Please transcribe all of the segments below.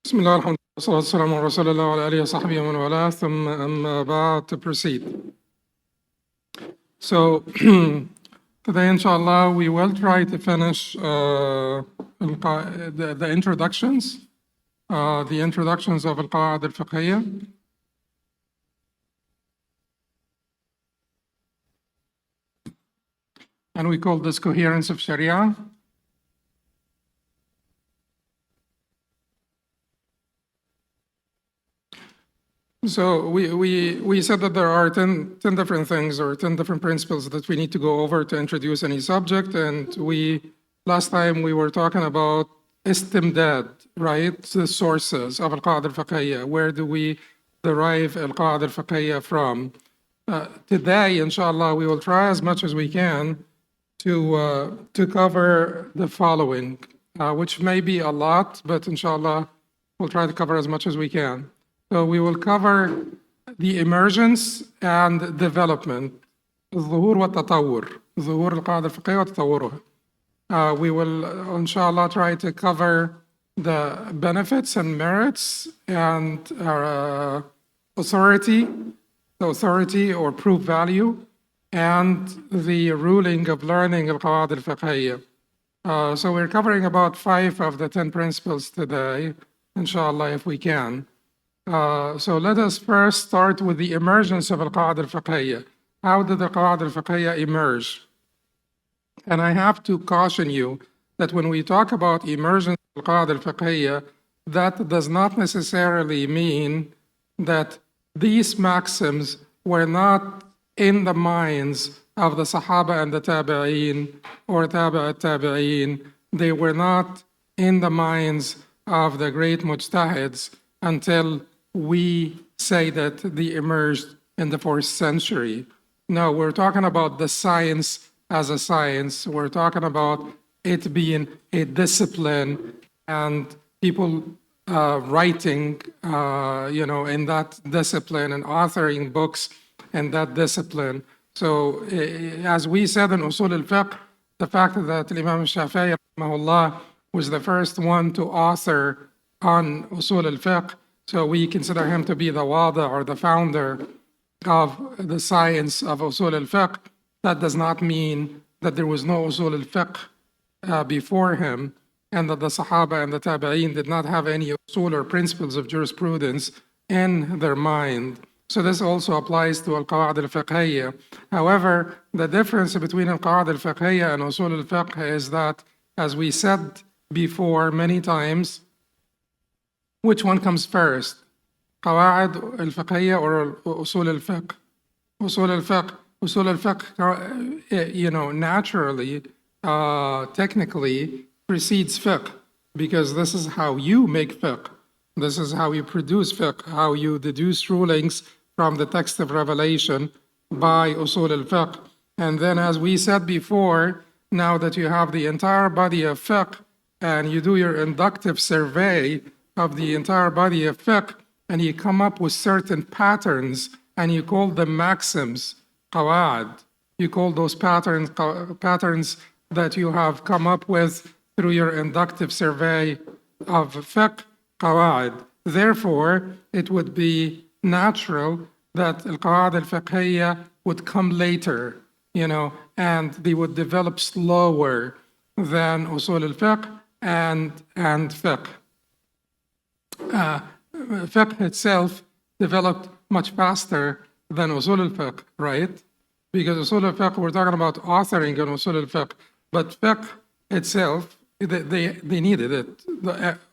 بسم الله الحمد لله والصلاة والسلام على رسول الله وعلى آله وصحبه ومن والاه ثم أما بعد to proceed. So today inshallah we will try to finish the introductions of al-Qawaaid al-Fiqhiyya. And we call this Coherence of Shariah. So we said that there are 10 different things or 10 different principles that we need to go over to introduce any subject. And last time we were talking about istimdad, right? The sources of al-Qawaaid al-Fiqhiyya. Where do we derive al-Qawaaid al-Fiqhiyya from? Today, inshallah, we will try as much as we can to cover the following, which may be a lot, but inshallah, we'll try to cover as much as we can. So we will cover the emergence and development, الظهور والتطور, ظهور القاعدة الفقهية وتطورها. We will, inshallah, try to cover the benefits and merits and authority or proof value, and the ruling of learning al-Qawaaid al-Fiqhiyya. So we're covering about 5 of the 10 principles today, inshallah, if we can. So let us first start with the emergence of al-Qawaaid al-Fiqhiyya. How did al-Qawaaid al-Fiqhiyya emerge? And I have to caution you that when we talk about emergence of al-Qawaaid al-Fiqhiyya, that does not necessarily mean that these maxims were not in the minds of the Sahaba and the Tabi'een or Tabi'at Tabi'een. They were not in the minds of the great mujtahids until we say that they emerged in the 4th century. No, we're talking about the science as a science. We're talking about it being a discipline and people writing, in that discipline and authoring books in that discipline. So as we said in Usul al-Fiqh, the fact that Imam Shafi'i rahimahullah was the first one to author on Usul al-Fiqh, so we consider him to be the wada or the founder of the science of Usul al-Fiqh. That does not mean that there was no Usul al-Fiqh before him, and that the Sahaba and the Tabi'een did not have any usul or principles of jurisprudence in their mind. So this also applies to al-Qawaaid al-Fiqhiyya. However, the difference between al-Qawaaid al-Fiqhiyya and Usul al-Fiqh is that, as we said before many times, which one comes first? Qawaaid al-Fiqhiyya or Usul al-Fiqh? Usul al-Fiqh, naturally, technically precedes fiqh, because this is how you make fiqh. This is how you produce fiqh, how you deduce rulings from the text of revelation by Usul al-Fiqh. And then, as we said before, now that you have the entire body of fiqh and you do your inductive survey of the entire body of fiqh, and you come up with certain patterns, and you call them maxims, qawa'id. You call those patterns that you have come up with through your inductive survey of fiqh, qawa'id. Therefore, it would be natural that al-Qawaaid al-Fiqhiyya would come later, and they would develop slower than Usul al-Fiqh and fiqh. Fiqh itself developed much faster than Usul al-Fiqh, right? Because Usul al-Fiqh, we're talking about authoring on Usul al-Fiqh, but fiqh itself, they needed it.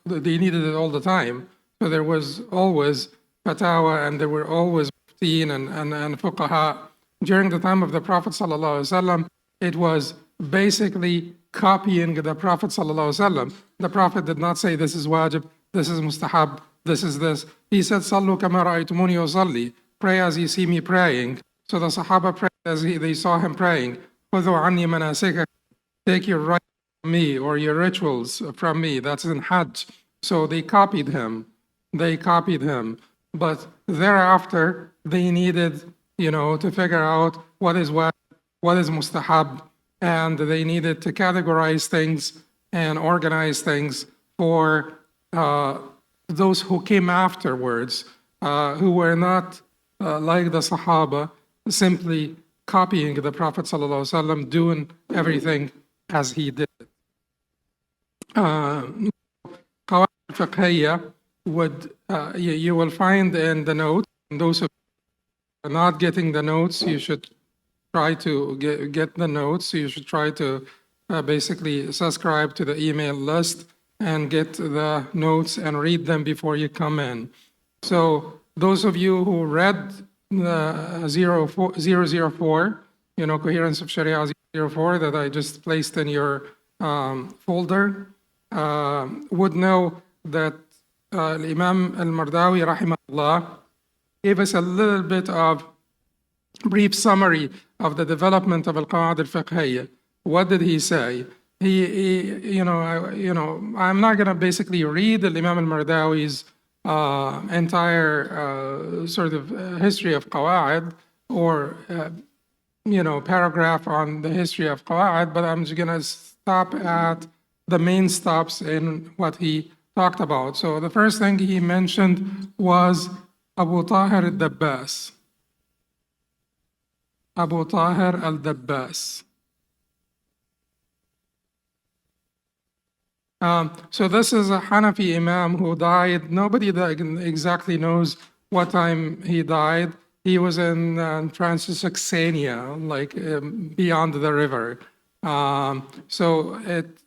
They needed it all the time. So there was always fatawa, and there were always muftiin and fuqaha. During the time of the Prophet ﷺ, it was basically copying the Prophet ﷺ. The Prophet did not say, this is wajib, this is mustahab, this is this. He said, Sallu kama ra'aytumuni usalli. Pray as you see me praying. So the Sahaba prayed as they saw him praying. Khudhu anni manasikakum. Take your right from me, or your rituals from me. That's in Hajj. So they copied him. But thereafter, they needed, to figure out what is mustahab, and they needed to categorize things and organize things for those who came afterwards, who were not like the Sahaba, simply copying the Prophet ﷺ, doing everything as he did. Qawaaid al-Fiqhiyya you will find in the notes. And those who are not getting the notes, you should try to get the notes. You should try to basically subscribe to the email list and get the notes and read them before you come in. So those of you who read the 004, Coherence of Shariah 004 that I just placed in your folder, would know that Imam al-Mardawi rahimahullah gave us a little bit of brief summary of the development of al-Qawaaid al-Fiqhiyya. What did he say? I'm not going to basically read Imam al-Mardawi's entire sort of history of Qawaaid or paragraph on the history of Qawaaid, but I'm just going to stop at the main stops in what he talked about. So the first thing he mentioned was Abu Tahir al-Dabbas. Abu Tahir al-Dabbas. So this is a Hanafi Imam who died. Nobody exactly knows what time he died. He was in Transylvania, like beyond the river. So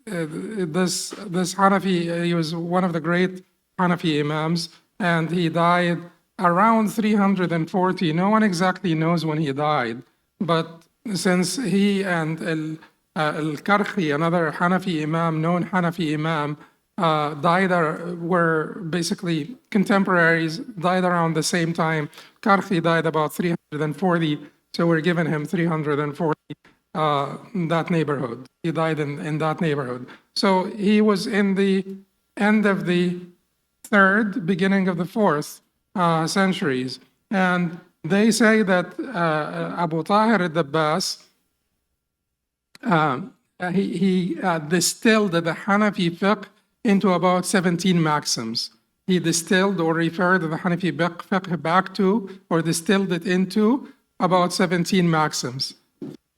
this Hanafi, he was one of the great Hanafi Imams, and he died around 340. No one exactly knows when he died, but since he and al-Karhi, another Hanafi Imam, known Hanafi Imam, were basically contemporaries, died around the same time. Karhi died about 340, so we're giving him 340, that neighborhood. He died in that neighborhood. So he was in the end of the 3rd, beginning of the 4th centuries. And they say that Abu Tahir al-Dabbas, he distilled the Hanafi fiqh into about 17 maxims. He distilled or referred the Hanafi fiqh back to or distilled it into about 17 maxims.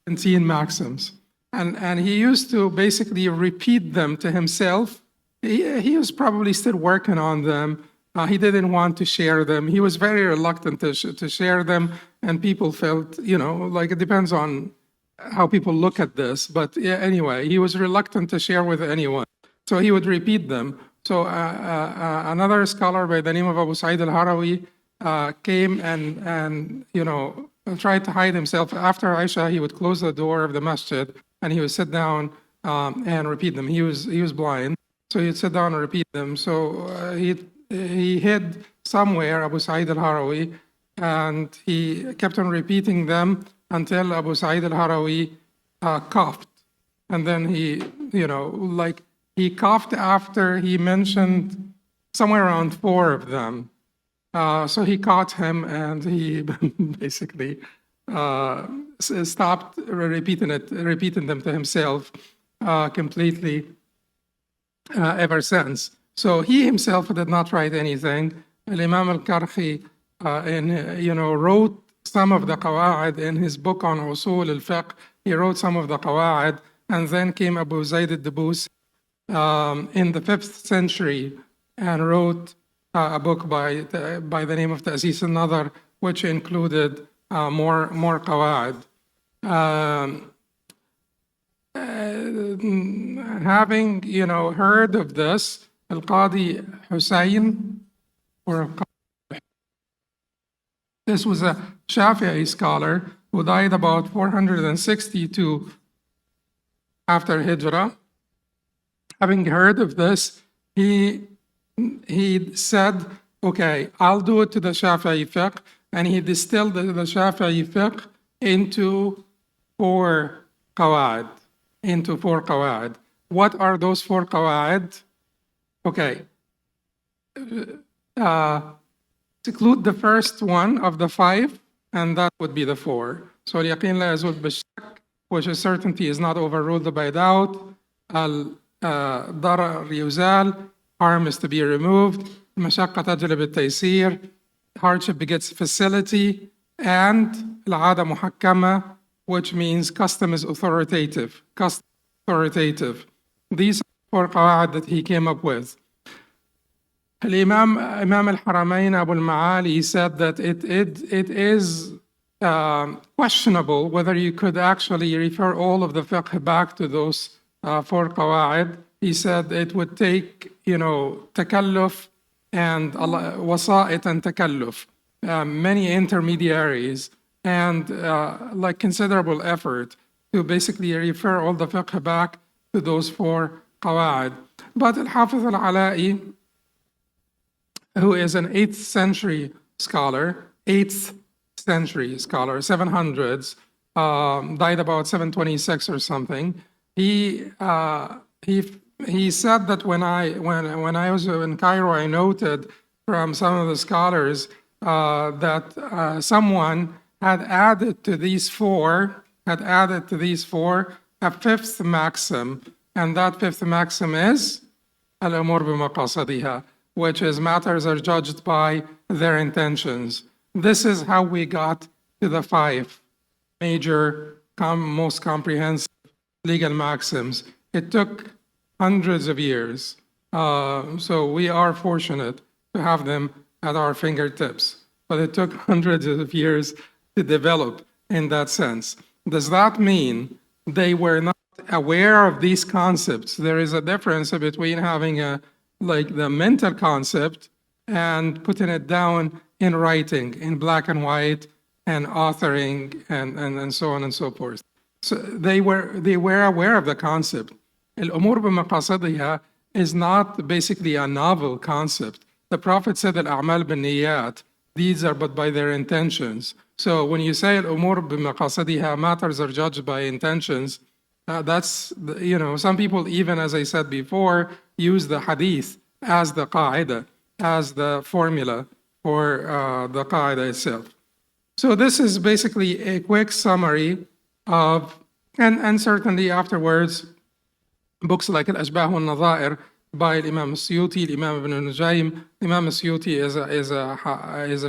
17 maxims. And he used to basically repeat them to himself. He was probably still working on them. He didn't want to share them. He was very reluctant to share them, and people felt, like it depends on how people look at this. But anyway, he was reluctant to share with anyone. So he would repeat them. So another scholar by the name of Abu Sa'id al-Harawi came and tried to hide himself. After Aisha, he would close the door of the masjid and he would sit down and repeat them. He was blind, so he'd sit down and repeat them. So he hid somewhere, Abu Sa'id al-Harawi, and he kept on repeating them until Abu Sa'id al-Harawi coughed. And then he coughed after he mentioned somewhere around 4 of them. So he caught him and he basically stopped repeating them to himself completely ever since. So he himself did not write anything. Imam al-Karhi wrote some of the Qawaaid in his book on Usul al-Fiqh. He wrote some of the Qawaaid, and then came Abu Zayd al-Dabus in the 5th century and wrote a book by the name of Ta'sis al-Nadar, which included more Qawaaid. Having heard of this, al-Qadi Hussein, this was a Shafi'i scholar who died about 462 after Hijrah. Having heard of this, he said, okay, I'll do it to the Shafi'i fiqh, and he distilled the Shafi'i fiqh into 4 Qawaaid. What are those 4 Qawaaid? Okay. Exclude the first one of the 5, and that would be the 4. So al-yaqeen la yazul bishak, which is certainty is not overruled by doubt. Al-darar yuzal, harm is to be removed. المشقة تجلب التيسير, hardship begets facility, and العادة محكمة, which means custom is authoritative. Custom is authoritative. These are 4 قواعد that he came up with. Imam al-Haramain Abu al-Ma'ali said that it is questionable whether you could actually refer all of the fiqh back to those 4 قواعد. He said it would take, takalluf and wasa'it and takalluf, many intermediaries, and like considerable effort to basically refer all the fiqh back to those 4 قواعد. But al-Hafiz al-Ala'i, who is an 8th century scholar, 8th century scholar, 700s, died about 726 or something. He said that when I was in Cairo, I noted from some of the scholars that someone had added to these four a 5th maxim, and that 5th maxim is al-umur bimaqasadiha, which is matters are judged by their intentions. This is how we got to the 5 major, most comprehensive legal maxims. It took hundreds of years, so we are fortunate to have them at our fingertips. But it took hundreds of years to develop in that sense. Does that mean they were not aware of these concepts? There is a difference between having the mental concept and putting it down in writing, in black and white, and authoring, and so on and so forth. So they were aware of the concept. Al-umur bimaqasadiha is not basically a novel concept. The Prophet said al-a'mal bin-niyat, deeds are but by their intentions. So when you say al-umur bimaqasadiha, matters are judged by intentions, that's, some people, even as I said before, use the hadith as the qaida, as the formula for the qaida itself. So this is basically a quick summary of, and certainly afterwards, books like al-Ashbah wal-Nadha'ir by Imam Suyuti, Imam ibn Nujaym. Imam Suyuti is a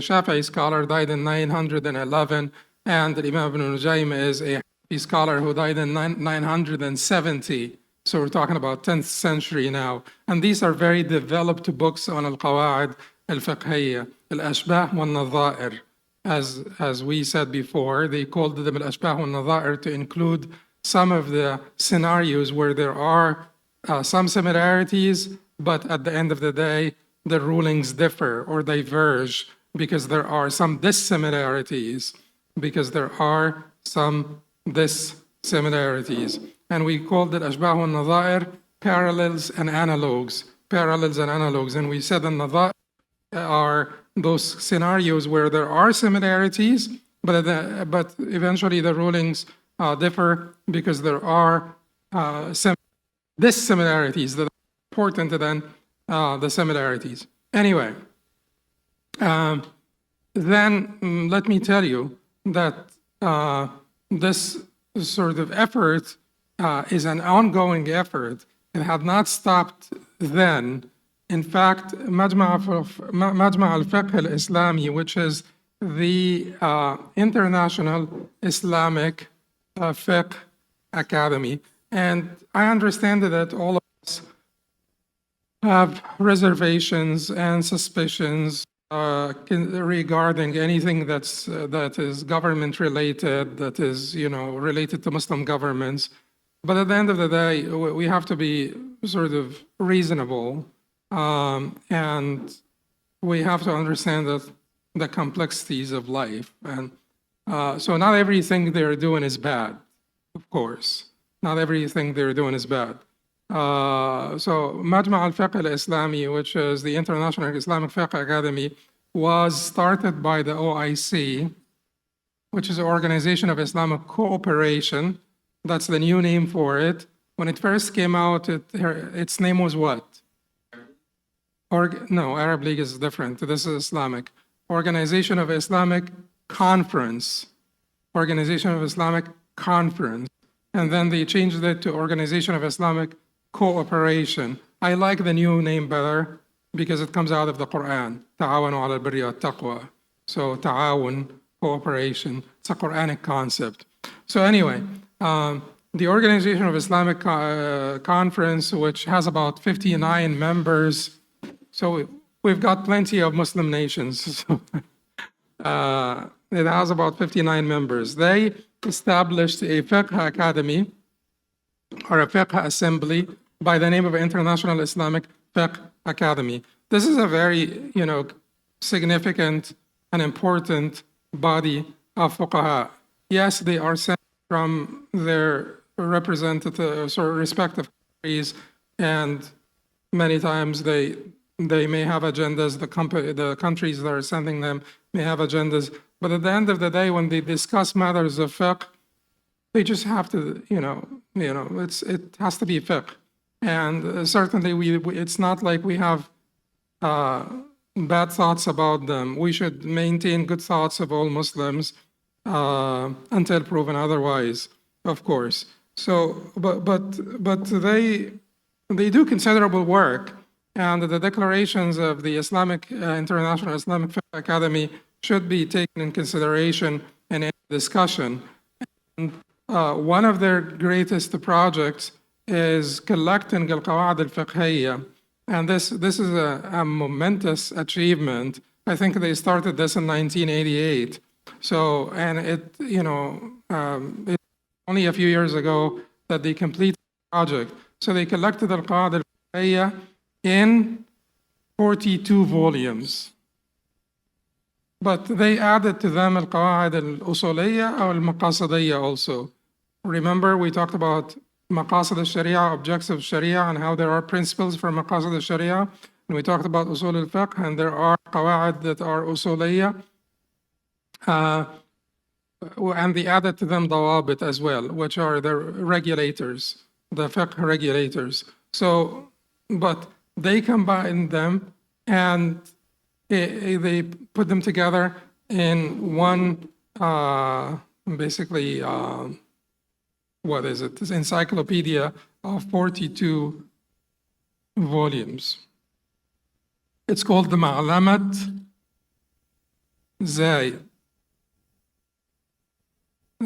Shafi'i scholar, died in 911, and Imam ibn Nujaym is a scholar who died in 970. So we're talking about 10th century now. And these are very developed books on al-Qawaaid al-Fiqhiyya, al-Ashbah wal-Nadha'ir. As we said before, they called them al-Ashbah wal-Nadha'ir to include some of the scenarios where there are some similarities, but at the end of the day, the rulings differ or diverge because there are some dissimilarities, And we called it Ashbah wal-Nadha'ir, parallels and analogues. And we said the Nadha'ir are those scenarios where there are similarities, but eventually the rulings differ because there are dissimilarities that are important than the similarities. Anyway, then let me tell you that this sort of effort is an ongoing effort. It had not stopped then. In fact, Majma' al-Fiqh al-Islami, which is the International Islamic Fiqh Academy, and I understand that all of us have reservations and suspicions regarding anything that is government related, that is related to Muslim governments. But at the end of the day, we have to be sort of reasonable, and we have to understand the complexities of life. And so not everything they're doing is bad, of course. Not everything they're doing is bad. So Majma' al-Fiqh al-Islami, which is the International Islamic Fiqh Academy, was started by the OIC, which is the Organization of Islamic Cooperation. That's the new name for it. When it first came out, its name was what? No, Arab League is different. This is Islamic. Organization of Islamic Conference. Organization of Islamic Conference. And then they changed it to Organization of Islamic Cooperation. I like the new name better. because it comes out of the Quran. Ta'awanu ala al-birri wa taqwa. So ta'awun, cooperation, it's a Quranic concept. So anyway, the Organization of Islamic Conference, which has about 59 members, so we've got plenty of Muslim nations. So, it has about 59 members. They established a fiqh academy or a fiqh assembly by the name of International Islamic Fiqh Academy. This is a very, significant and important body of fuqaha. Yes, they are sent from their representatives or respective countries, and many times they may have agendas. The countries that are sending them may have agendas, but at the end of the day, when they discuss matters of fiqh, they just have to, it has to be fiqh. And certainly, it's not like we have bad thoughts about them. We should maintain good thoughts of all Muslims until proven otherwise, of course. So, but they do considerable work, and the declarations of the International Islamic Fiqh Academy should be taken in consideration in any discussion. And one of their greatest projects is collecting al-Qawaaid al-Fiqhiyya, and this is a momentous achievement. I think they started this in 1988. So, and it's only a few years ago that they completed the project. So they collected al-Qawaaid al-Fiqhiyya in 42 volumes. But they added to them al-Qawaaid al-Usuliyya or al-Maqasidiyya also. Remember, we talked about Maqasid al-Sharia, objects of Sharia, and how there are principles for Maqasid al-Sharia. And we talked about Usul al-Fiqh, and there are Qawa'id that are Usuliyya. And they added to them Dawabit as well, which are the regulators, the fiqh regulators. So, but they combine them and they put them together in one, basically, what is it? This encyclopedia of 42 volumes. It's called the Ma'lamat Zayd.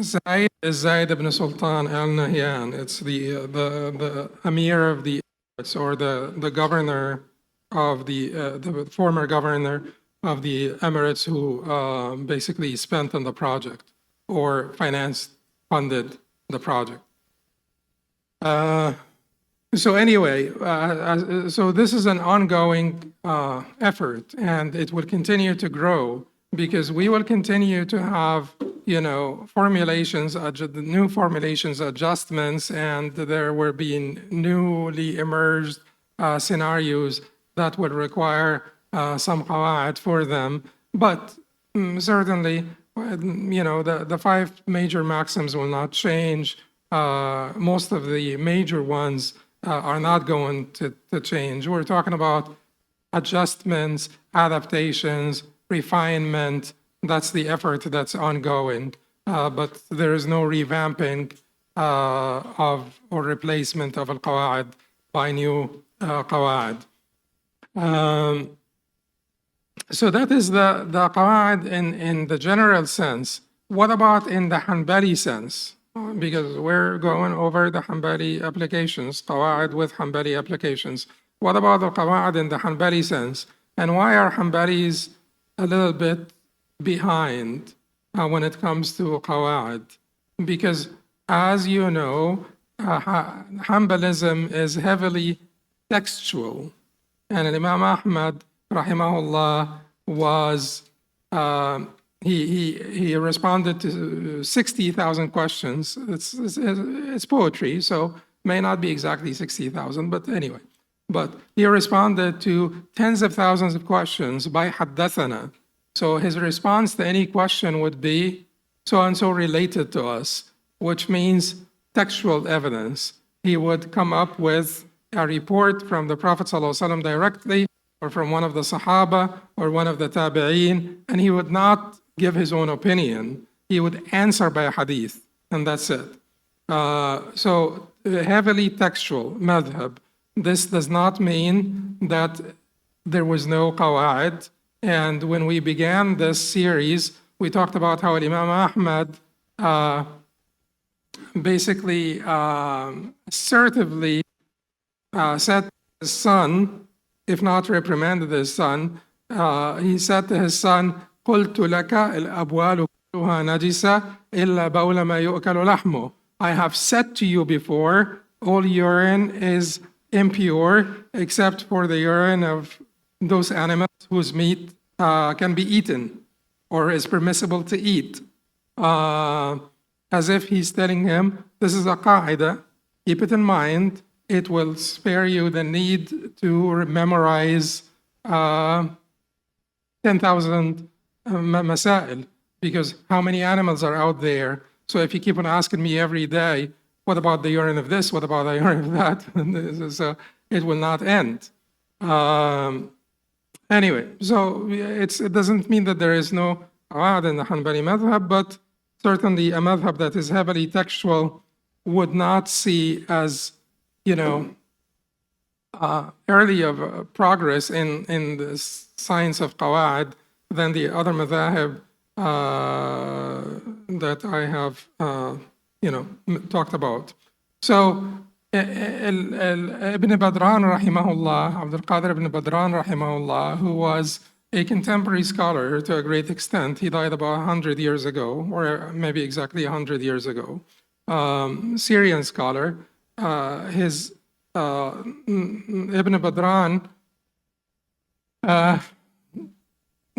Zayd is Zayd ibn Sultan al-Nahyan. It's the Amir of the Emirates, or the governor of the former governor of the Emirates, who basically spent on the project or funded the project. So anyway, so this is an ongoing effort, and it will continue to grow because we will continue to have, formulations, new formulations, adjustments, and there will be newly emerged scenarios that will require some qawa'id for them. But certainly, the 5 major maxims will not change. Most of the major ones are not going to change. We're talking about adjustments, adaptations, refinement. That's the effort that's ongoing. But there is no revamping or replacement of al-Qawa'id by new Qawa'id. So that is the Qawa'id in the general sense. What about in the Hanbali sense? Because we're going over the Hanbali applications, Qawa'id with Hanbali applications. What about the Qawa'id in the Hanbali sense? And why are Hanbalis a little bit behind when it comes to Qawa'id? Because as you know, Hanbalism is heavily textual. And Imam Ahmad, rahimahullah, was he responded to 60,000 questions. It's poetry, so may not be exactly 60,000, but anyway. But he responded to tens of thousands of questions by haddathana. So his response to any question would be so-and-so related to us, which means textual evidence. He would come up with a report from the Prophet ﷺ directly, or from one of the Sahaba, or one of the Tabi'een, and he would not give his own opinion. He would answer by a hadith, and that's it. So heavily textual madhab. This does not mean that there was no Qawa'id. And when we began this series, we talked about how Imam Ahmad basically assertively said to his son, if not reprimanded his son, he said to his son, قلت لك الأبوال كلها نجسة إلا بول ما يؤكل لحمه. I have said to you before, all urine is impure except for the urine of those animals whose meat can be eaten or is permissible to eat. As if he's telling him, this is a qaida, keep it in mind, it will spare you the need to memorize 10,000 masail, because how many animals are out there? So if you keep on asking me every day, what about the urine of this? What about the urine of that? So it will not end. Anyway, so it doesn't mean that there is no Qawa'id in the Hanbali madhab, but certainly a madhab that is heavily textual would not see as, early of progress in the science of Qawa'id than the other madhab that I have, talked about. So Ibn Badran rahimahullah, Abdul Qadir ibn Badran rahimahullah, who was a contemporary scholar to a great extent, he died about 100 years ago, or maybe exactly 100 years ago, Syrian scholar. Ibn Badran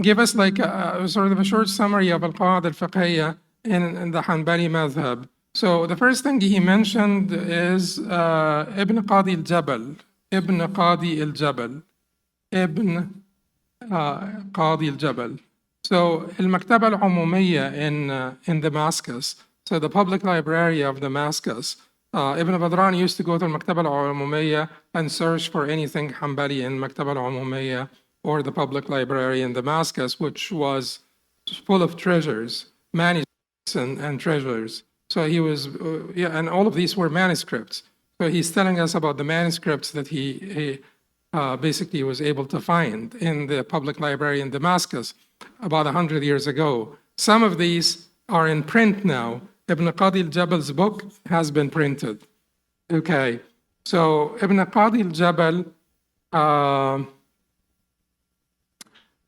give us like sort of a short summary of al-Qawaaid al-Fiqhiyya in the Hanbali madhab. So the first thing he mentioned is Ibn Qadi al-Jabal. Ibn Qadi al-Jabal. Ibn Qadi al-Jabal. So al-Maktaba al-Umumiyya in Damascus, so the public library of Damascus, Ibn Badran used to go to al-Maktaba al-Umumiyya and search for anything Hanbali in Maktaba al-Umumiyya or the public library in Damascus, which was full of treasures, manuscripts and treasures. So he was, and all of these were manuscripts. So he's telling us about the manuscripts that he basically was able to find in the public library in Damascus about 100 years ago. Some of these are in print now. Ibn Qadi al-Jabal's book has been printed. Okay, so Ibn Qadi al-Jabal,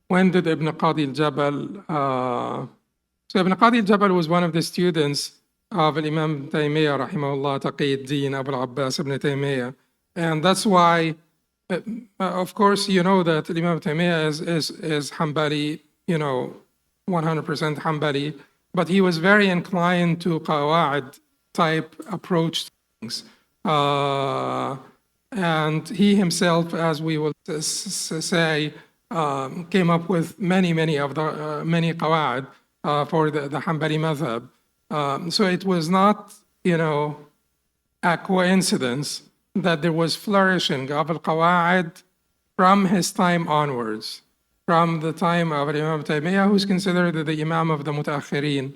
when did Ibn Qadi al-Jabal, so Ibn Qadi al-Jabal was one of the students of Imam Taymiyyah, rahimahullah, Taqi-ud-Din, Abu al-Abbas ibn Taymiyyah. And that's why, of course, you know that Imam Taymiyyah is Hanbali, 100% Hanbali, but he was very inclined to Qawa'id type approach to things. And he himself, as we will say, came up with many Qawa'id for the Hanbali madhab. So it was not, a coincidence that there was flourishing of al-Qawa'id from his time onwards, from the time of Imam Taymiyyah, who's considered the Imam of the Mutaakhirin,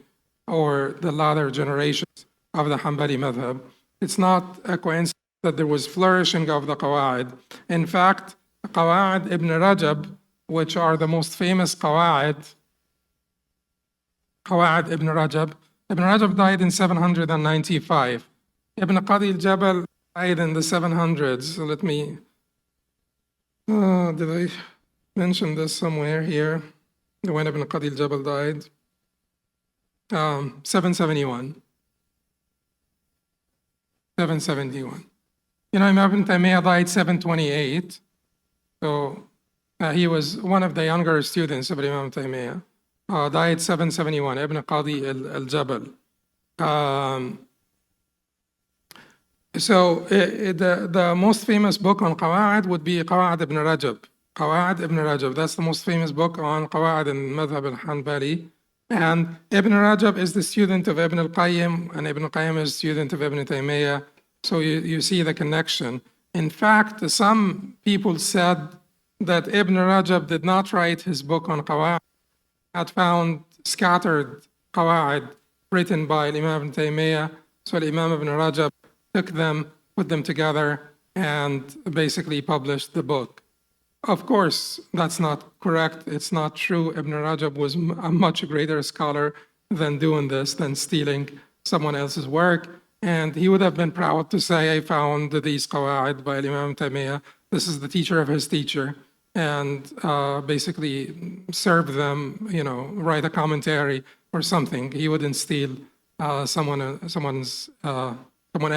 or the latter generations of the Hanbali madhab. It's not a coincidence that there was flourishing of the Qawa'id. In fact, Qawa'id ibn Rajab, which are the most famous Qawa'id ibn Rajab. Ibn Rajab died in 795. Ibn Qadi al-Jabal died in the 700s. So let me, did I mention this somewhere here? When Ibn Qadi al-Jabal died? 771. 771. Imam Ibn Taymiyyah died 728. So he was one of the younger students of Imam Taymiyyah. Died 771, Ibn Qadi al-Jabal. So the most famous book on Qawa'id would be Qawa'id ibn Rajab. Qawa'id ibn Rajab, that's the most famous book on Qawa'id in Madhab al-Hanbali. And Ibn Rajab is the student of Ibn al-Qayyim, and Ibn al-Qayyim is student of Ibn Taymiyyah. So you see the connection. In fact, some people said that Ibn Rajab did not write his book on Qawa'id, had found scattered Qawa'id written by Imam Ibn Taymiyyah. So Imam Ibn Rajab took them, put them together, and basically published the book. Of course, that's not correct. It's not true. Ibn Rajab was a much greater scholar than doing this, than stealing someone else's work. And he would have been proud to say, I found these Qawaaid by Imam Taymiyyah. This is the teacher of his teacher. And basically serve them, write a commentary or something. He wouldn't steal someone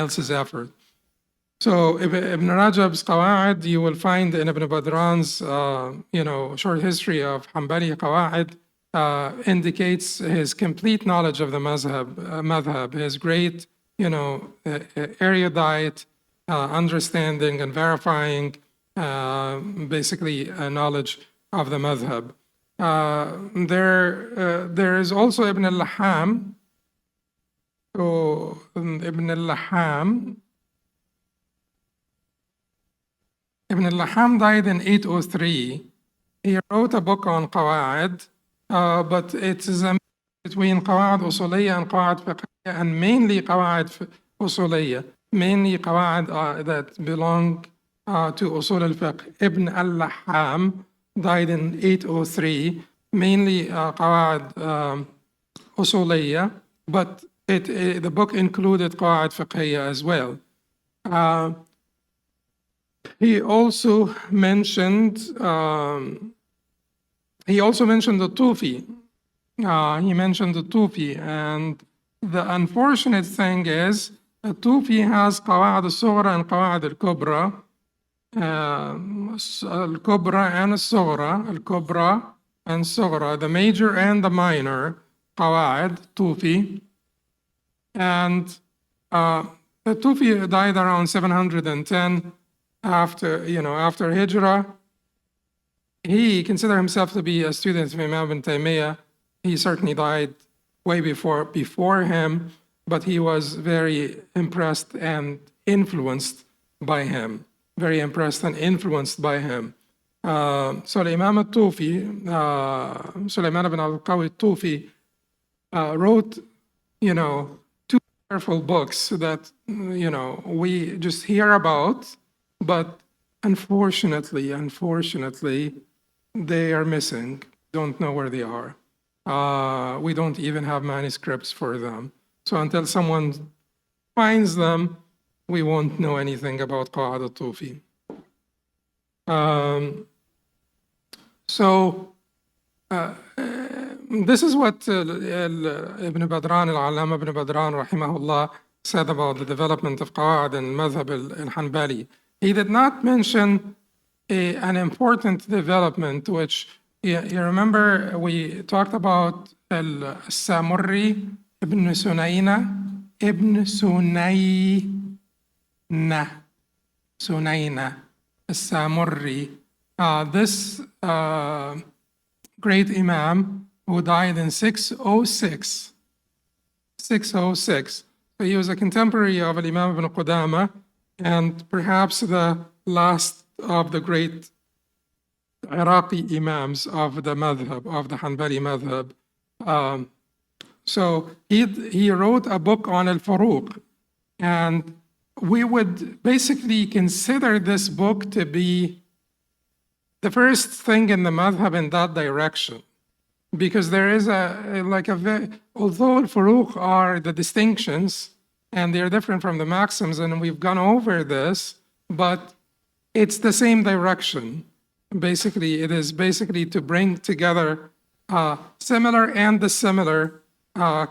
else's effort. So Ibn Rajab's Qawa'id, you will find in Ibn Badran's, short history of Hanbali Qawa'id, indicates his complete knowledge of the madhab, his great, erudite understanding and verifying, basically knowledge of the madhab. There is also Ibn al-Laham. So Ibn al-Laham died in 803. He wrote a book on Qawa'id, but it is a mix between Qawa'id Usuliyya and Qawa'id Fiqhiyya, and mainly Qawa'id Usuliyya, mainly Qawa'id that belong to Usul al-Fiqh. Ibn al-Laham died in 803, mainly Qawa'id Usuliyya, but the book included Qawa'id Fiqhiyya as well. He also mentioned the Tufi. He mentioned the Tufi, and the unfortunate thing is the Tufi has Qawa'id al-Sughra and Qawa'id al-Kubra, al-Kubra and al-Sughra, al-Kubra and Sughra, the major and the minor Qawa'id, Tufi. And the Tufi died around 710 after Hijrah. He considered himself to be a student of Imam ibn Taymiyyah. He certainly died way before him, but he was very impressed and influenced by him. Very impressed and influenced by him. So the Imam al-Tufi, Sulaiman ibn al-Qawi al-Tufi, wrote, two wonderful books that, we just hear about, but unfortunately, they are missing. Don't know where they are. We don't even have manuscripts for them. So until someone finds them, we won't know anything about Qawa'id al-Tufi. This is what Ibn Badran, al-Allama Ibn Badran, rahimahullah, said about the development of Qawa'id and Madhab al-Hanbali. He did not mention an important development, which you remember we talked about al-Samurri, Ibn Sunayna, al-Samurri. This great Imam who died in 606. So he was a contemporary of Imam ibn Qudama, and perhaps the last of the great Iraqi Imams of the madhab, of the Hanbali madhab. So he wrote a book on al-Furuq, and we would basically consider this book to be the first thing in the madhab in that direction, because there is although al-Furuq are the distinctions, and they're different from the maxims, and we've gone over this, but it's the same direction. Basically, it is basically to bring together similar and dissimilar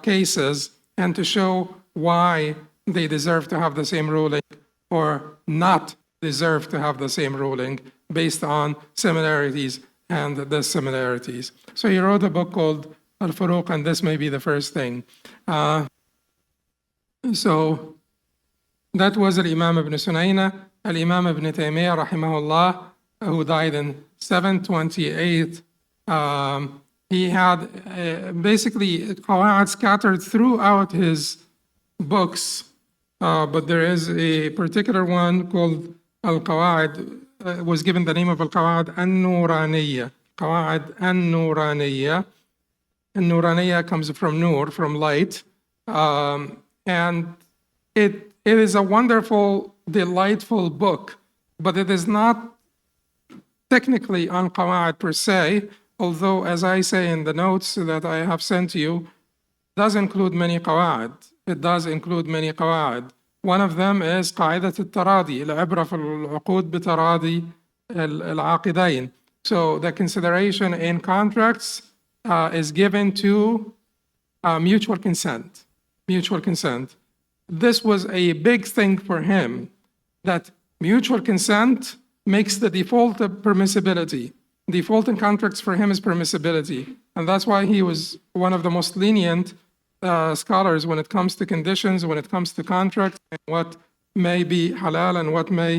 cases and to show why they deserve to have the same ruling or not deserve to have the same ruling based on similarities and dissimilarities. So he wrote a book called Al-Furuq, and this may be the first thing. So that was Al-Imam ibn Sunayna. Al-Imam ibn Taymiyyah, rahimahullah, who died in 728. He had basically Qawa'id scattered throughout his books, but there is a particular one called al-Qawaaid, was given the name of al-Qawaaid an-Nuraniyya. Qawa'id an-Nuraniyya. An-Nuraniyya comes from nur, from light. And it is a wonderful, delightful book, but it is not technically on Qawaaid per se, although as I say in the notes that I have sent you, does include many Qawaaid. It does include many Qawaaid. One of them is قاعدة التراضي العبرة في العقود بتراضي العاقدين. So the consideration in contracts is given to mutual consent. Mutual consent. This was a big thing for him, that mutual consent makes the default of permissibility. Default in contracts for him is permissibility. And that's why he was one of the most lenient scholars when it comes to conditions, when it comes to contracts, and what may be halal and what may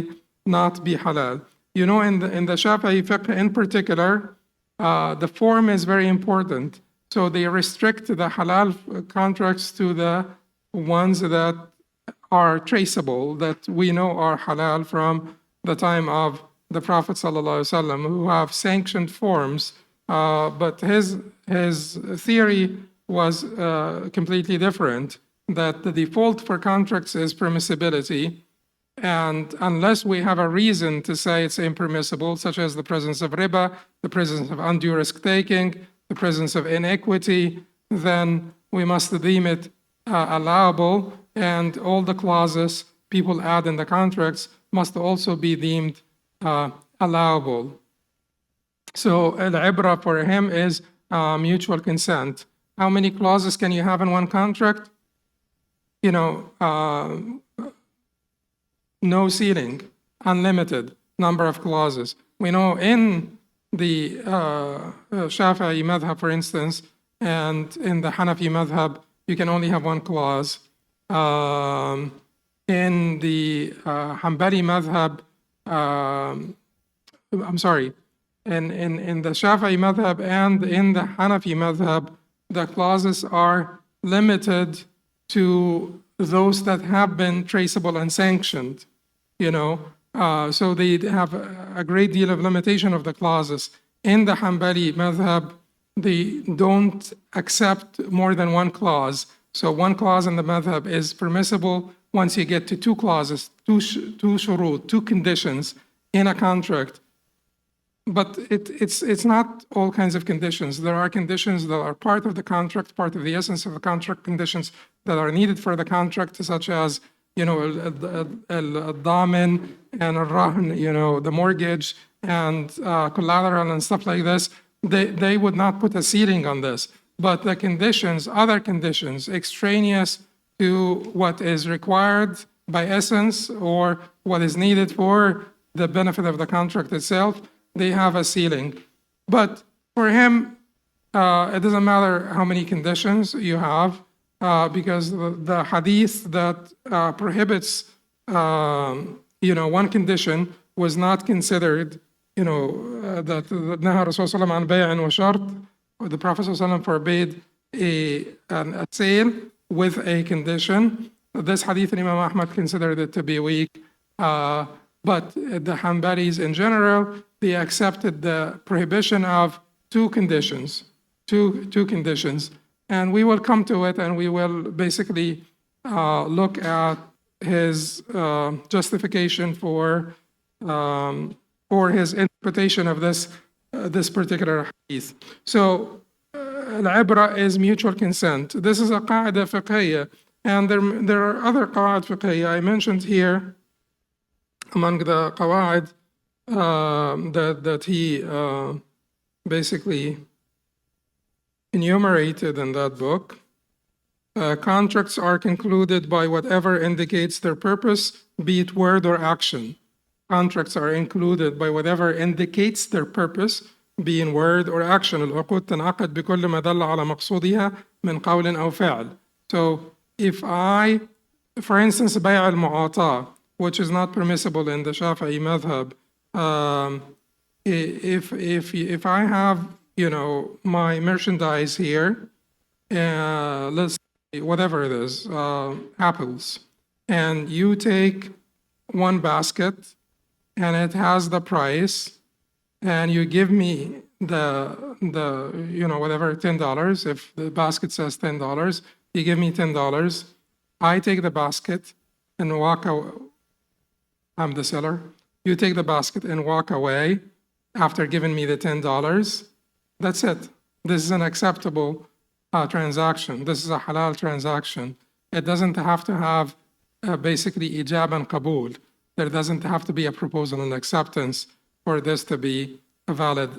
not be halal. You know, in the Shafi'i fiqh in particular, the form is very important. So they restrict the halal contracts to the ones that are traceable, that we know are halal from the time of the Prophet ﷺ, who have sanctioned forms. But his theory was completely different, that the default for contracts is permissibility. And unless we have a reason to say it's impermissible, such as the presence of riba, the presence of undue risk-taking, the presence of inequity, then we must deem it allowable, and all the clauses people add in the contracts must also be deemed allowable. So al-ibra for him is mutual consent. How many clauses can you have in one contract? You know, no ceiling, unlimited number of clauses. We know in the Shafi'i madhab, for instance, and in the Hanafi madhab, you can only have one clause. In the Hanbali madhab, I'm sorry, in the Shafi'i madhab and in the Hanafi madhab, the clauses are limited to those that have been traceable and sanctioned, you know. So they have a great deal of limitation of the clauses. In the Hanbali madhab, they don't accept more than one clause. So one clause in the madhab is permissible once you get to two clauses, two shurut, two conditions in a contract. But it's not all kinds of conditions. There are conditions that are part of the contract, part of the essence of the contract, conditions that are needed for the contract, such as, you know, al-damin and al-rahn, you know, the mortgage and collateral and stuff like this. They would not put a ceiling on this. But the conditions, other conditions, extraneous to what is required by essence or what is needed for the benefit of the contract itself, they have a ceiling. But for him, it doesn't matter how many conditions you have, because the hadith that prohibits, you know, one condition was not considered, you know, that Naha Rasulullah an bay'in wa shart, or the Prophet ﷺ forbade a sale with a condition. This hadith, Imam Ahmad considered it to be weak. But the Hanbalis in general, they accepted the prohibition of two conditions, two conditions. And we will come to it, and we will basically look at his justification for his interpretation of this particular hadith. So al-ibra is mutual consent. This is a qaida fiqhiyya, and there are other qawaid fiqhiyya I mentioned here. Among the Qawaaid that he basically enumerated in that book, contracts are concluded by whatever indicates their purpose, be it word or action. Contracts are included by whatever indicates their purpose, be in word or action. العقود تنعقد بكل ما دل على مقصودها من قول أو فعل. So if I, for instance, بيع المعاطاة, which is not permissible in the Shafi'i madhab, if I have, you know, my merchandise here, let's say whatever it is, apples, and you take one basket and it has the price, and you give me the you know, whatever, $10. If the basket says $10, you give me $10. I take the basket and walk away. I'm the seller. You take the basket and walk away. after giving me the $10. That's it. This is an acceptable transaction. This is a halal transaction. It doesn't have to have basically ijab and qabul. There doesn't have to be a proposal and acceptance for this to be a valid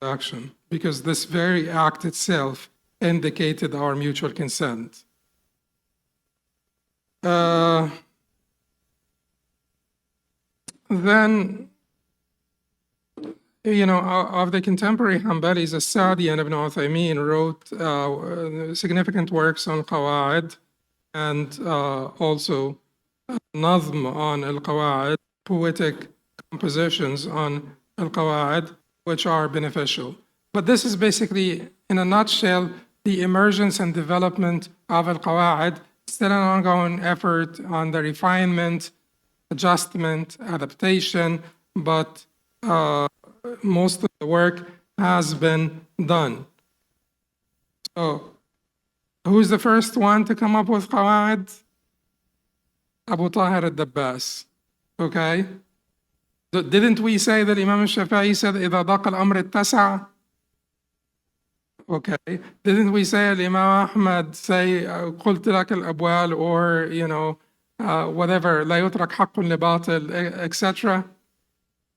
transaction, because this very act itself indicated our mutual consent. Then, you know, of the contemporary Hanbalis, As-Sa'di and Ibn Uthaymeen wrote significant works on Qawaaid, and also Nazm on al-Qawaaid, poetic compositions on al-Qawaaid, which are beneficial. But this is basically, in a nutshell, the emergence and development of al-Qawaaid, still an ongoing effort on the refinement, adjustment, adaptation, but most of the work has been done. So, who's the first one to come up with Qawaaid? Abu Tahir al-Dabbas, okay? Didn't we say that Imam al-Shafi'i said, إِذَا ضَاقَ الْأَمْرِ اتَّسَعَ? Okay. Didn't we say Imam Ahmad say, قُلْتُ لَكَ الْأَبْوَالِ, or, you know, whatever, لا يترك حق لباطل, etc.?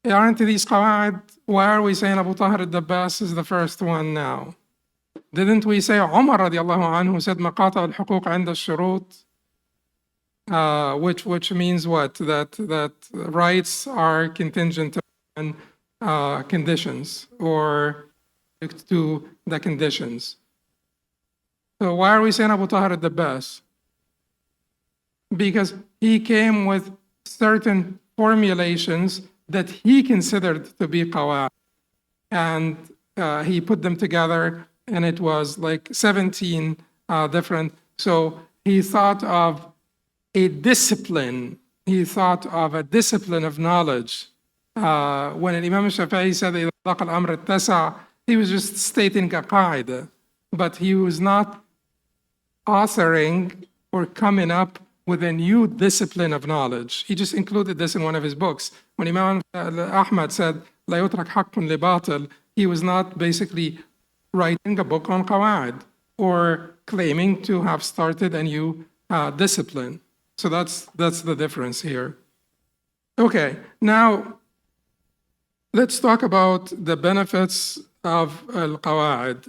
Aren't these Qawaaid? Why are we saying Abu Tahir al-Dabbas is the first one now? Didn't we say Umar radiallahu anhu said مقاطع الحقوق عند الشروط? Which means what? That rights are contingent on conditions, or to the conditions. So why are we saying Abu Tahir al-Dabbas? Because he came with certain formulations that he considered to be Qawaaid, and he put them together, and it was like 17 different. So he thought of a discipline. He thought of a discipline of knowledge. When Imam Shafi'i said, إِذَا ضَاقَ الْأَمْرِ اتَّسَعَ, he was just stating a qaida, but he was not authoring or coming up with a new discipline of knowledge. He just included this in one of his books. When Imam Ahmad said, لا يترك حق لباطل, he was not basically writing a book on Qawaaid or claiming to have started a new discipline. So that's the difference here. Okay, now let's talk about the benefits of al-Qawaaid.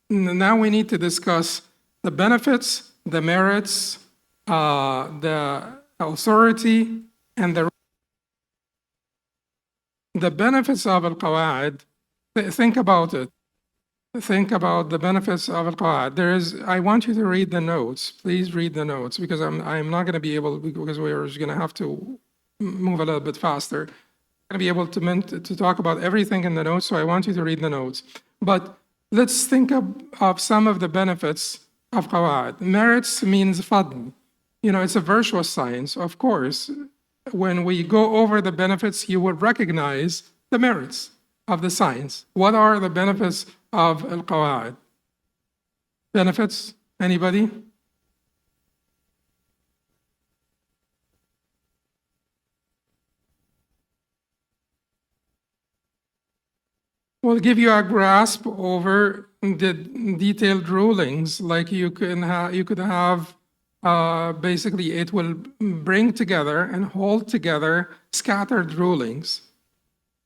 Now we need to discuss the benefits, the merits, the authority, and the benefits of al-Qawaaid. Think about it. Think about the benefits of al-Qawaaid. I want you to read the notes. Please read the notes, because I'm not going to be able, because we're going to have to move a little bit faster. I'm going to be able to talk about everything in the notes, so I want you to read the notes. But let's think of some of the benefits of Qawaaid. Merits means fadl. You know, it's a virtuous science, of course. When we go over the benefits, you will recognize the merits of the science. What are the benefits of al-Qawaaid? Benefits? Anybody? Will give you a grasp over the detailed rulings. Like you could have basically it will bring together and hold together scattered rulings.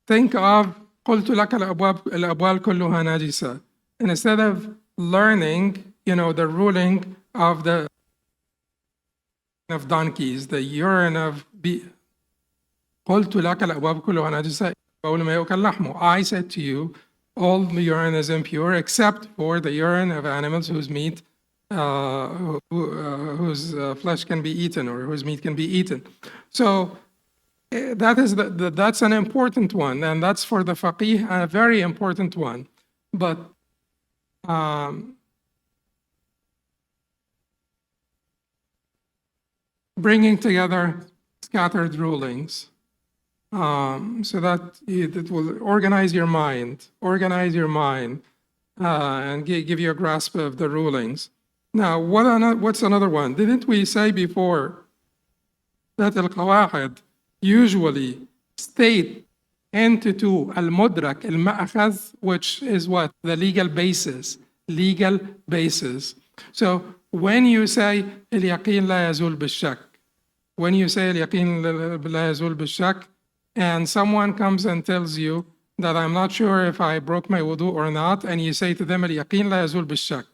Think of قلت لك الأبوال كلها نجسة. And instead of learning, you know, the ruling of donkeys, the urine of قلت لك الأبوال كلها نجسة. I said to you, all the urine is impure except for the urine of animals whose meat, whose flesh can be eaten, or whose meat can be eaten. So that's an important one, and that's for the faqih a very important one. But bringing together scattered rulings. So that it will organize your mind, and give you a grasp of the rulings. Now, what's another one? Didn't we say before that al-Qawaaid usually state into two, al-mudrak, al-ma'akhaz, which is what? The legal basis. Legal basis. So when you say al-yaqeen la yazul bil-shak, when you say al-yaqeen la yazul bil-shak, and someone comes and tells you that I'm not sure if I broke my wudu or not, and you say to them al-yaqeen la yazul bil-shak,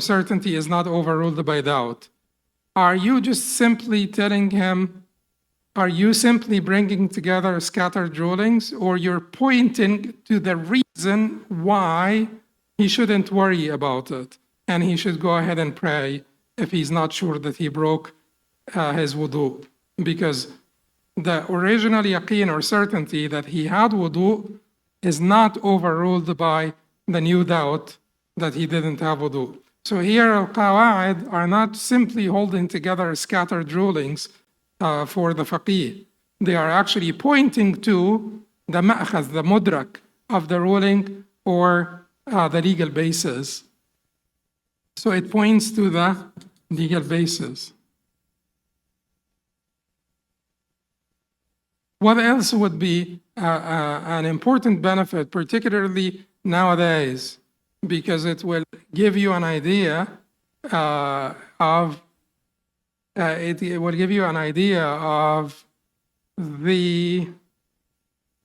certainty is not overruled by doubt. Are you just simply telling him, are you simply bringing together scattered rulings, or you're pointing to the reason why he shouldn't worry about it and he should go ahead and pray if he's not sure that he broke his wudu? Because the original yaqeen or certainty that he had wudu is not overruled by the new doubt that he didn't have wudu. So here al-Qawaaid are not simply holding together scattered rulings for the faqih. They are actually pointing to the ma'khaz, the mudrak of the ruling or the legal basis. So it points to the legal basis. What else would be an important benefit, particularly nowadays, because it will give you an idea of it will give you an idea of the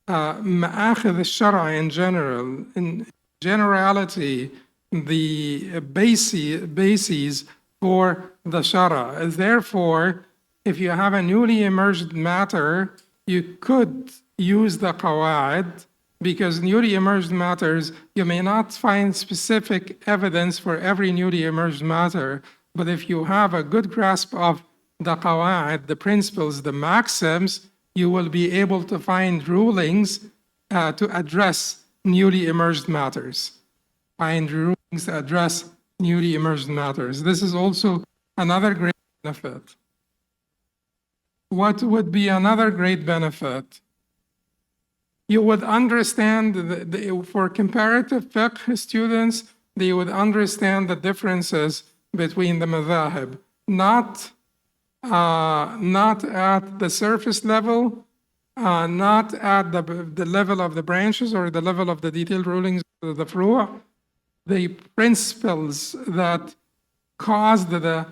ma'akhidh al-shara in general. In generality, the bases for the shara. Therefore, if you have a newly emerged matter, you could use the Qawaaid, because newly emerged matters, you may not find specific evidence for every newly emerged matter, but if you have a good grasp of the Qawaaid, the principles, the maxims, you will be able to find rulings to address newly emerged matters. Find rulings to address newly emerged matters. This is also another great benefit. What would be another great benefit? You would understand, for comparative fiqh students, they would understand the differences between the madhahib, not at the surface level, not at the level of the branches or the level of the detailed rulings of the furu', the principles that caused the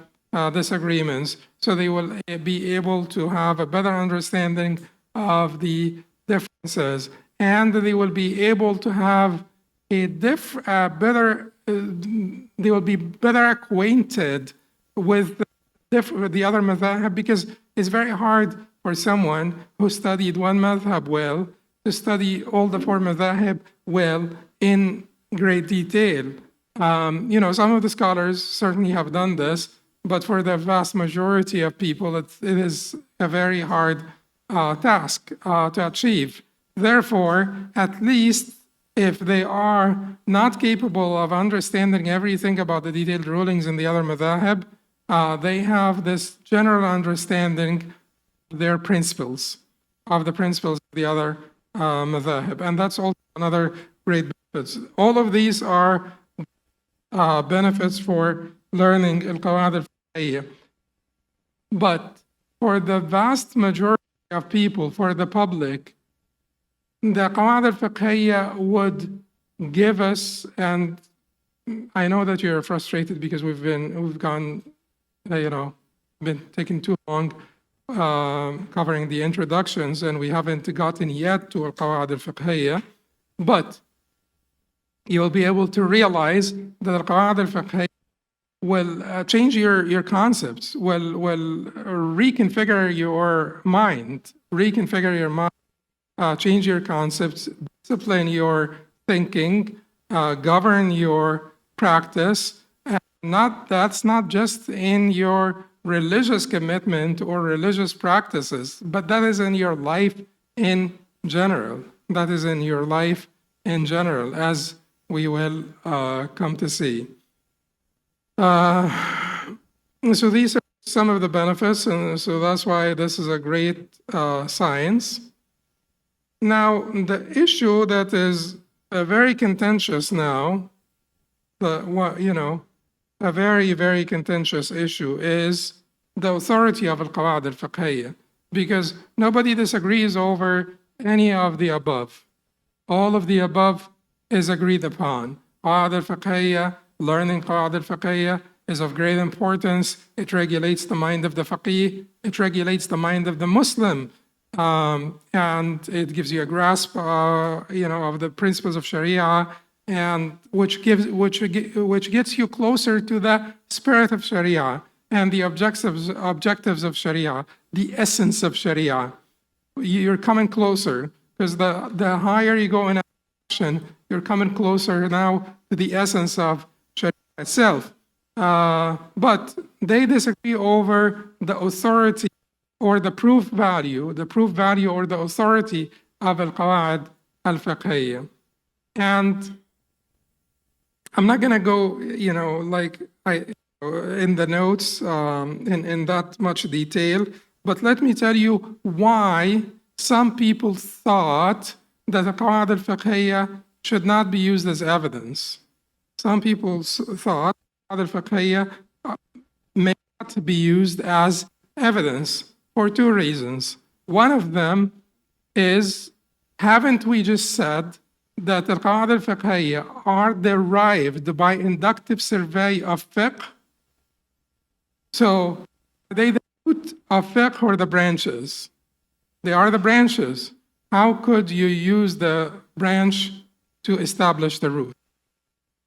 disagreements, so they will be able to have a better understanding of the differences, and they will be able to have a better, they will be better acquainted with the other madhab, because it's very hard for someone who studied one madhab well to study all the four madhab well in great detail. Some of the scholars certainly have done this, but for the vast majority of people, it is a very hard task to achieve. Therefore, at least if they are not capable of understanding everything about the detailed rulings in the other madhab, they have this general understanding of their principles, of the principles of the other madhab. And that's also another great benefit. All of these are benefits for learning al-Qawaaid al-Fiqhiyya. But for the vast majority of people, for the public, the Qawaaid al-Fiqhiyya would give us, and I know that you're frustrated because we've been taking too long covering the introductions, and we haven't gotten yet to al-Qawaaid al-Fiqhiyya, but you'll be able to realize that al-Qawaaid al-Fiqhiyya will change your concepts, will reconfigure your mind, change your concepts, discipline your thinking, govern your practice. And that's not just in your religious commitment or religious practices, but that is in your life in general. That is in your life in general, as we will come to see. So these are some of the benefits, and so that's why this is a great science. Now, the issue that is very contentious now, a very, very contentious issue is the authority of al-Qawaaid al-Fiqhiyya, because nobody disagrees over any of the above. All of the above is agreed upon. Qawaaid al-Fiqhiyya, learning Qawaaid al-Fiqhiyya is of great importance. It regulates the mind of the faqih. It regulates the mind of the Muslim. And it gives you a grasp, of the principles of Shariah, and which gets you closer to the spirit of Shariah and the objectives of Shariah, the essence of Shariah. You're coming closer because the higher you go in action, you're coming closer now to the essence of Shariah itself. But they disagree over the authority or the proof value or the authority of al-Qawaaid al-Fiqhiyya. And I'm not going to go, in the notes in that much detail, but let me tell you why some people thought that al-Qawaaid al-Fiqhiyya should not be used as evidence. Some people thought al-Fiqhiyya may not be used as evidence for two reasons. One of them is, haven't we just said that al-Qawaaid al-Fiqhiyya are derived by inductive survey of fiqh? So are they the root of fiqh or the branches? They are the branches. How could you use the branch to establish the root?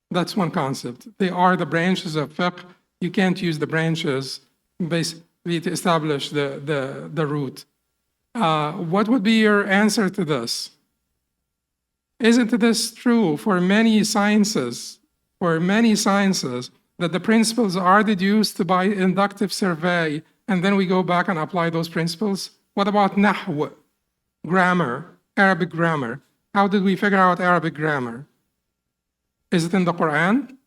That's one concept. They are the branches of fiqh. You can't use the branches basically to establish the root. What would be your answer to this? Isn't this true for many sciences? For many sciences, that the principles are deduced by inductive survey, and then we go back and apply those principles? What about nahw, grammar, Arabic grammar? How did we figure out Arabic grammar? Is it in the Quran?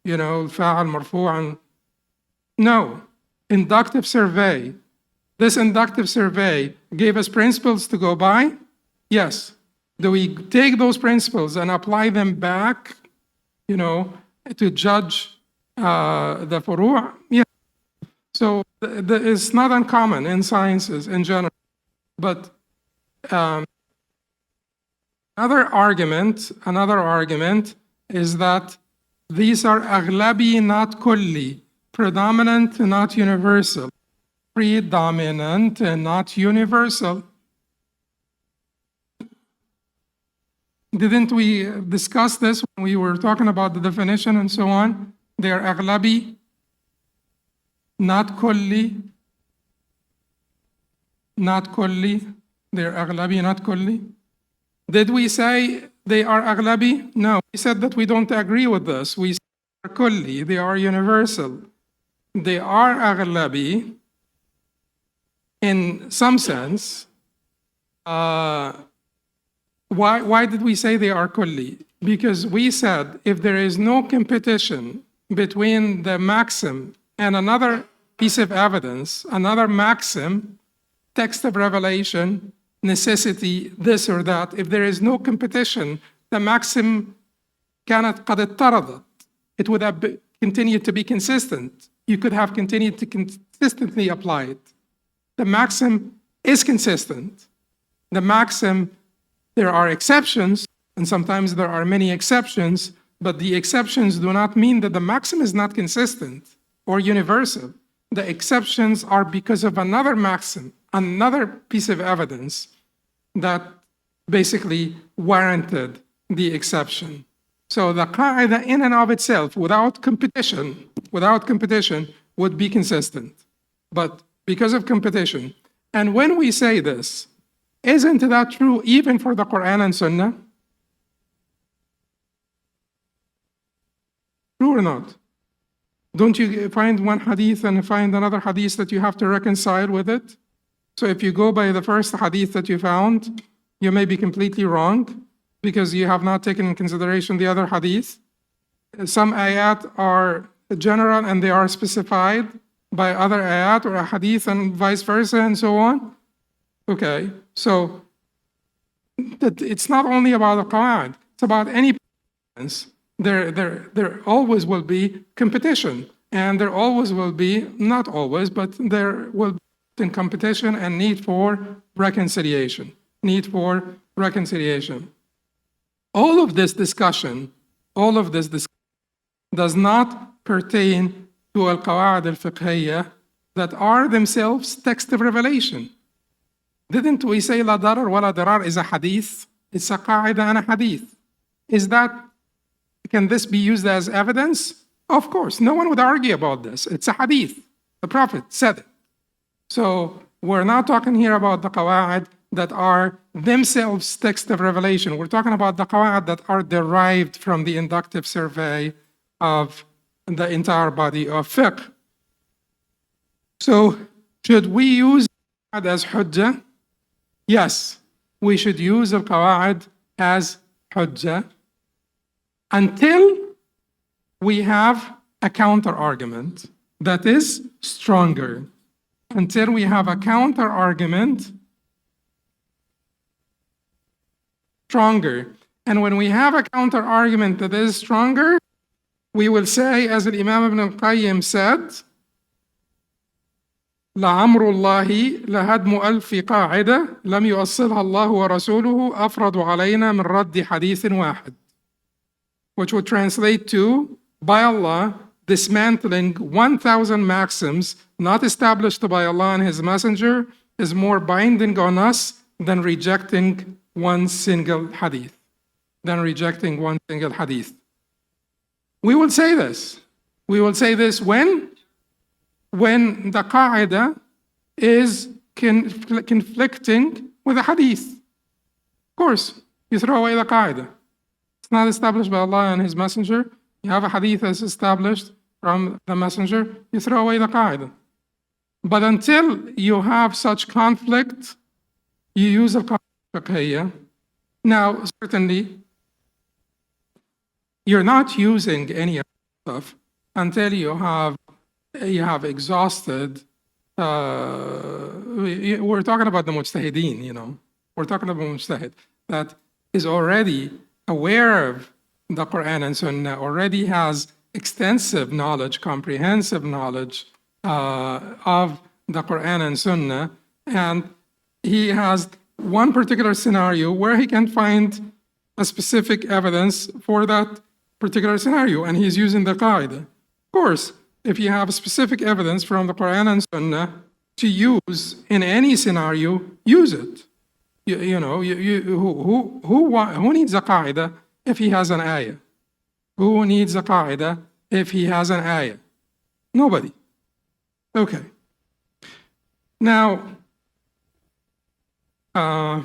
Fa'al, marfu'an? No. Inductive survey. This inductive survey gave us principles to go by? Yes. Do we take those principles and apply them back, to judge the furu'? Yeah. So it's not uncommon in sciences in general. But another argument is that these are aghlabi, not kulli, predominant, not universal, predominant and not universal. Didn't we discuss this when we were talking about the definition and so on? They are aghlabi, not kulli, not kulli. They are aghlabi, not kulli. Did we say they are aghlabi? No, we said that we don't agree with this. We said they are kulli, they are universal. They are aghlabi in some sense. Why did we say they are kulli? Because we said if there is no competition between the maxim and another piece of evidence, another maxim, text of revelation, necessity, this or that, if there is no competition, the maxim كانت قد اضطردت. It would have continued to be consistent. You could have continued to consistently apply it. The maxim is consistent. The maxim, there are exceptions, and sometimes there are many exceptions, but the exceptions do not mean that the maxim is not consistent or universal. The exceptions are because of another maxim, another piece of evidence that basically warranted the exception. So the qaida in and of itself, without competition, would be consistent. But because of competition, and when we say this, isn't that true even for the Quran and Sunnah? True or not? Don't you find one hadith and find another hadith that you have to reconcile with it? So if you go by the first hadith that you found, you may be completely wrong because you have not taken in consideration the other hadith. Some ayat are general and they are specified by other ayat or a hadith and vice versa and so on. Okay, so it's not only about the Qawaaid, it's about any evidence. There always will be competition, and there always will be, not always, but there will be competition and need for reconciliation. need for reconciliation. All of this discussion does not pertain to al-Qawaaid al-Fiqhiyya that are themselves text of revelation. Didn't we say la darar wa la dirar is a hadith? It's a qaida and a hadith. Can this be used as evidence? Of course, no one would argue about this. It's a hadith. The Prophet said it. So we're not talking here about the qawaid that are themselves text of revelation. We're talking about the qawaid that are derived from the inductive survey of the entire body of fiqh. So should we use it as hujjah? Yes, we should use al-Qawaaid as hujjah until we have a counter-argument that is stronger. Until we have a counter-argument stronger. And when we have a counter-argument that is stronger, we will say, as the Imam Ibn al-Qayyim said, لعمر الله لهدم ألف قاعدة لم يؤصلها الله ورسوله أفرض علينا من رد حديث واحد. Which would translate to, by Allah, dismantling 1,000 maxims not established by Allah and His Messenger is more binding on us than rejecting one single hadith. We will say this. We will say this when the qaida is conflicting with a hadith. Of course, you throw away the qaida. It's not established by Allah and His Messenger. You have a hadith that's established from the Messenger, you throw away the qaida. But until you have such conflict, you use al-Fiqhiyya. Now, certainly, you're not using any of that stuff until you have exhausted. We're talking about the mujtahideen, We're talking about mujtahid that is already aware of the Quran and Sunnah, already has extensive knowledge, comprehensive knowledge of the Quran and Sunnah, and he has one particular scenario where he can find a specific evidence for that particular scenario, and he's using the qaida. Of course, if you have specific evidence from the Quran and Sunnah to use in any scenario, use it. Who needs a qaida if he has an ayah? Who needs a qaida if he has an ayah? Nobody. Okay. Now, I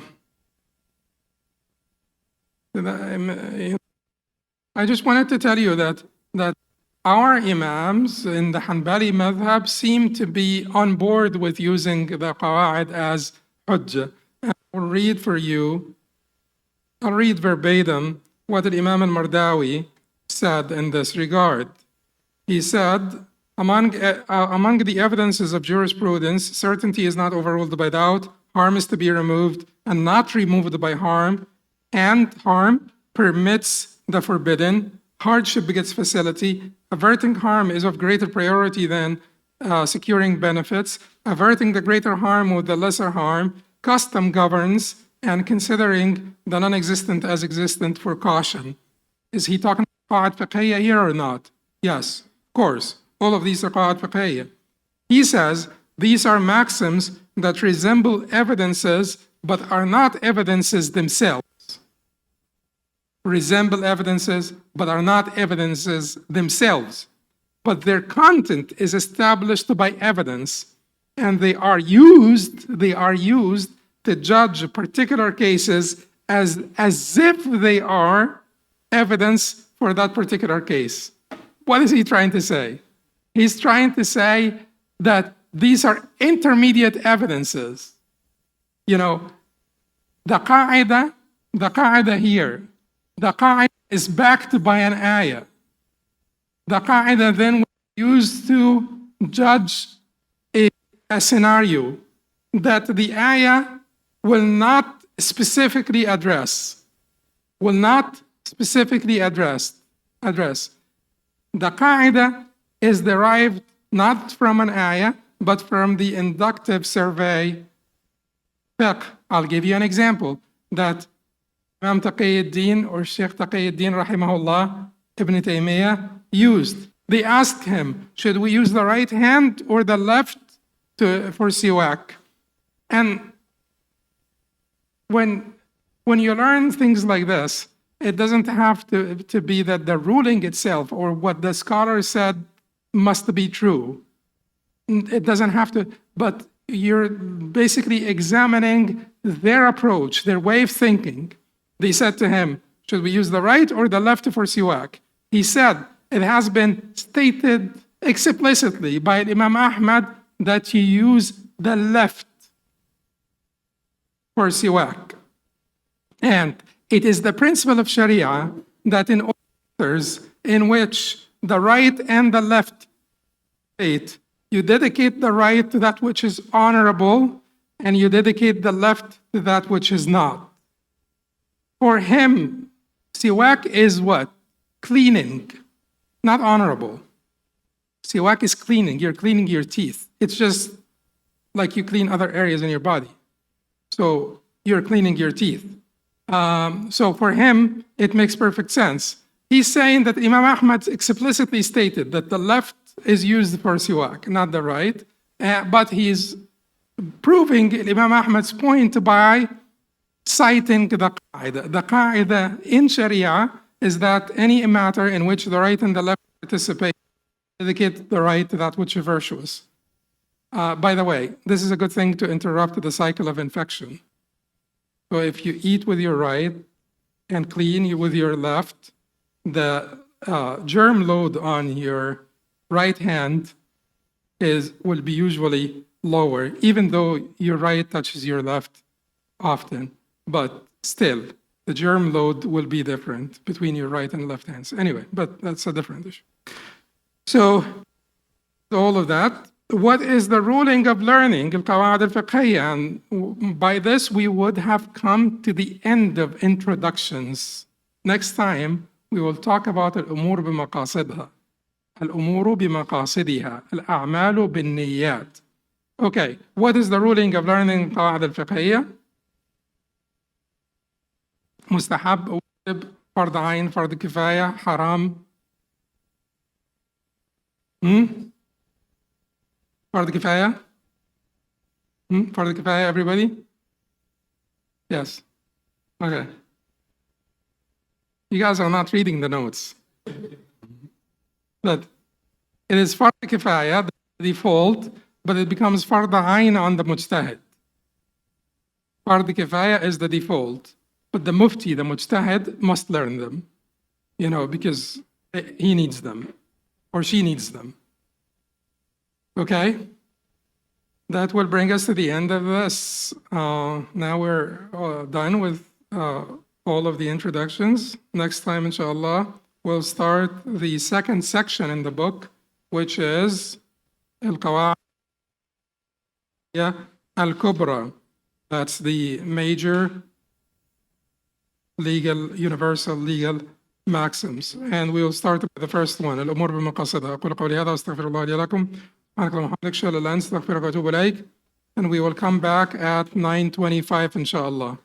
just wanted to tell you that our imams in the Hanbali madhab seem to be on board with using the qawaid as hujjah. I'll read verbatim what the Imam al-Mardawi said in this regard. He said, among the evidences of jurisprudence, certainty is not overruled by doubt, harm is to be removed and not removed by harm, and harm permits the forbidden, hardship begets facility, averting harm is of greater priority than securing benefits, averting the greater harm with the lesser harm, custom governs, and considering the non-existent as existent for caution. Is he talking about Qawaaid Fiqhiyya here or not? Yes, of course. All of these are Qawaaid Fiqhiyya. He says these are maxims that resemble evidences but are not evidences themselves. Resemble evidences but are not evidences themselves. But their content is established by evidence, and they are used to judge particular cases as if they are evidence for that particular case. What is he trying to say? He's trying to say that these are intermediate evidences. The qaida here, the qaida is backed by an ayah. The qaida then was used to judge a scenario that the ayah will not specifically address. The qaida is derived not from an ayah, but from the inductive survey fiqh. I'll give you an example that Imam Taqiyuddin or Sheikh Taqiyuddin rahimahullah, Ibn Taymiyyah used. They asked him, should we use the right hand or the left for siwak? And when you learn things like this, it doesn't have to be that the ruling itself or what the scholar said must be true. It doesn't have to, but you're basically examining their approach, their way of thinking. They said to him, should we use the right or the left for siwak? He said, it has been stated explicitly by Imam Ahmad that you use the left for siwak. And it is the principle of Sharia that in all matters in which the right and the left state, you dedicate the right to that which is honorable, and you dedicate the left to that which is not. For him, siwak is what? Cleaning, not honorable. Siwak is cleaning. You're cleaning your teeth. It's just like you clean other areas in your body. So you're cleaning your teeth. So for him, it makes perfect sense. He's saying that Imam Ahmad explicitly stated that the left is used for siwak, not the right. But he's proving Imam Ahmad's point by citing the qaida. The qaida in Sharia is that any matter in which the right and the left participate, dedicate the right to that which is virtuous. By the way, this is a good thing to interrupt the cycle of infection. So if you eat with your right and clean with your left, the germ load on your right hand will be usually lower, even though your right touches your left often. But still, the germ load will be different between your right and left hands. Anyway, but that's a different issue. So, all of that. What is the ruling of learning al-Qawaaid al-Fiqhiyya? And by this, we would have come to the end of introductions. Next time, we will talk about al-umur bimaqasidha. Al-umuru bimaqasidiha. Al-a'malu bin-niyyat. Okay, what is the ruling of learning al-Qawaaid al-Fiqhiyya? Mustahab, wajib, fard ayn, fard kifaya, haram. Fard kifaya? Fard kifaya, everybody? Yes. Okay. You guys are not reading the notes. But it is fard kifaya, the default, but it becomes fard ayn on the mujtahid. Fard kifaya is the default, but the mufti, the mujtahid, must learn them, because he needs them, or she needs them. Okay? That will bring us to the end of this. Now we're done with all of the introductions. Next time, inshallah, we'll start the second section in the book, which is al-Qawaaid al-Kubra. That's the major universal legal maxims. And we'll start with the first one, al-Umur bimaqasidha. أقول قولي هذا وأستغفر الله لي ولكم. And we will come back at 9:25, inshallah.